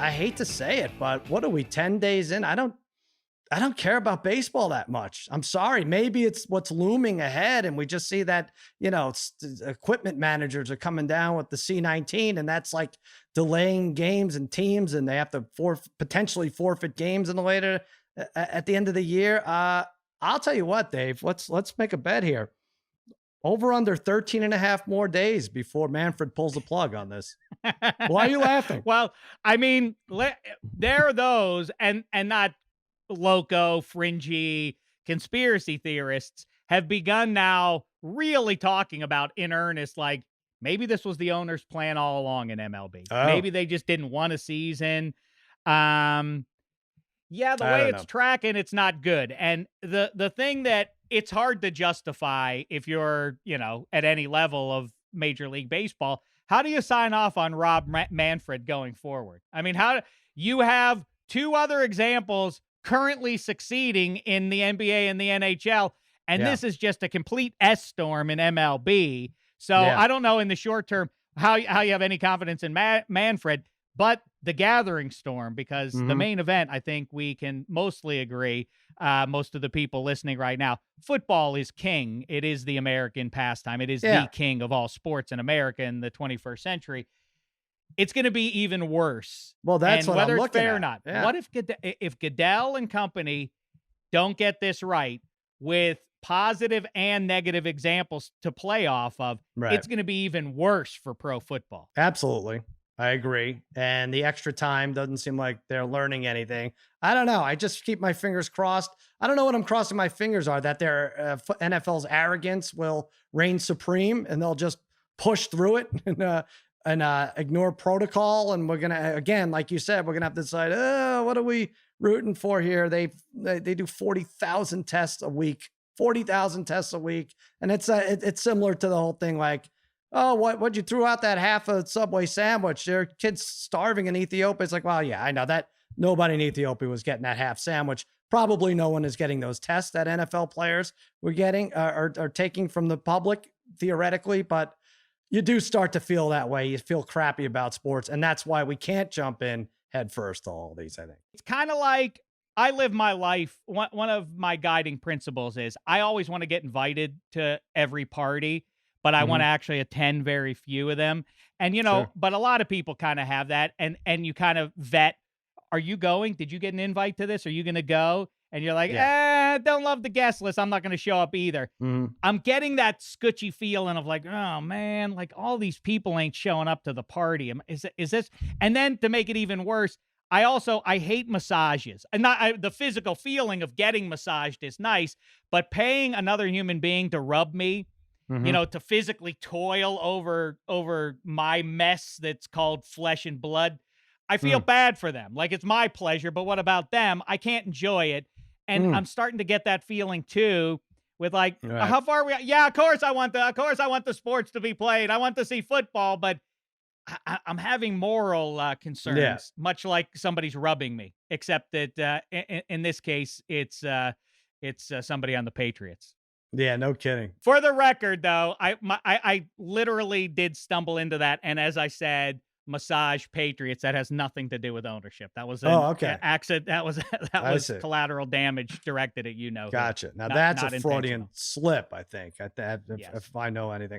I hate to say it, but what are we 10 days in? I don't care about baseball that much. I'm sorry. Maybe it's what's looming ahead. And we just see that, equipment managers are coming down with the C-19, and that's like delaying games and teams, and they have to potentially forfeit games in the later at the end of the year. I'll tell you what, Dave, let's make a bet here. Over under 13 and a half more days before Manfred pulls the plug on this. Why are you laughing? Well, I mean, there are those and not loco, fringy conspiracy theorists have begun now really talking about in earnest, like maybe this was the owner's plan all along in MLB. Oh. Maybe they just didn't want a season. Yeah, the way it's tracking, it's not good. And the thing that it's hard to justify if you're, at any level of Major League Baseball, how do you sign off on Rob Manfred going forward? I mean, you have two other examples currently succeeding in the NBA and the NHL, and this is just a complete S-storm in MLB. So I don't know in the short term how you have any confidence in Manfred, but the gathering storm, because the main event, I think we can mostly agree, most of the people listening right now, football is king. It is the American pastime. It is the king of all sports in America in the 21st century. It's going to be even worse. Well, that's what whether I'm it's looking fair at. or not. Yeah. What if Goodell and company don't get this right with positive and negative examples to play off of? Right. It's going to be even worse for pro football. Absolutely. I agree. And the extra time doesn't seem like they're learning anything. I don't know. I just keep my fingers crossed. I don't know what I'm crossing my fingers are, that their NFL's arrogance will reign supreme and they'll just push through it and ignore protocol. And we're going to, again, like you said, we're going to have to decide, what are we rooting for here? They do 40,000 tests a week, 40,000 tests a week. And it's similar to the whole thing. Like, oh, what you threw out that half a Subway sandwich? There are kids starving in Ethiopia. It's like, well, yeah, I know that nobody in Ethiopia was getting that half sandwich. Probably no one is getting those tests that NFL players were getting are taking from the public theoretically, but you do start to feel that way. You feel crappy about sports, and that's why we can't jump in head first to all these, I think. It's kind of like I live my life. One of my guiding principles is I always want to get invited to every party, but I want to actually attend very few of them. And, but a lot of people kind of have that. And you kind of vet, are you going? Did you get an invite to this? Are you going to go? And you're like, don't love the guest list. I'm not going to show up either. I'm getting that scutchy feeling of like, oh man, like all these people ain't showing up to the party. Is this? And then to make it even worse, I hate massages. And the physical feeling of getting massaged is nice, but paying another human being to rub me, to physically toil over my mess that's called flesh and blood, I feel bad for them. Like, it's my pleasure, but what about them? I can't enjoy it. And I'm starting to get that feeling too, with like, how far are we at? Yeah, of course I want the sports to be played. I want to see football, but I'm having moral concerns, much like somebody's rubbing me, except that in this case, it's somebody on the Patriots. Yeah, no kidding. For the record, though, I literally did stumble into that, and as I said, massage Patriots. That has nothing to do with ownership. That was an accident. That was collateral damage directed at Gotcha. Now that's a Freudian slip, I think. If I know anything.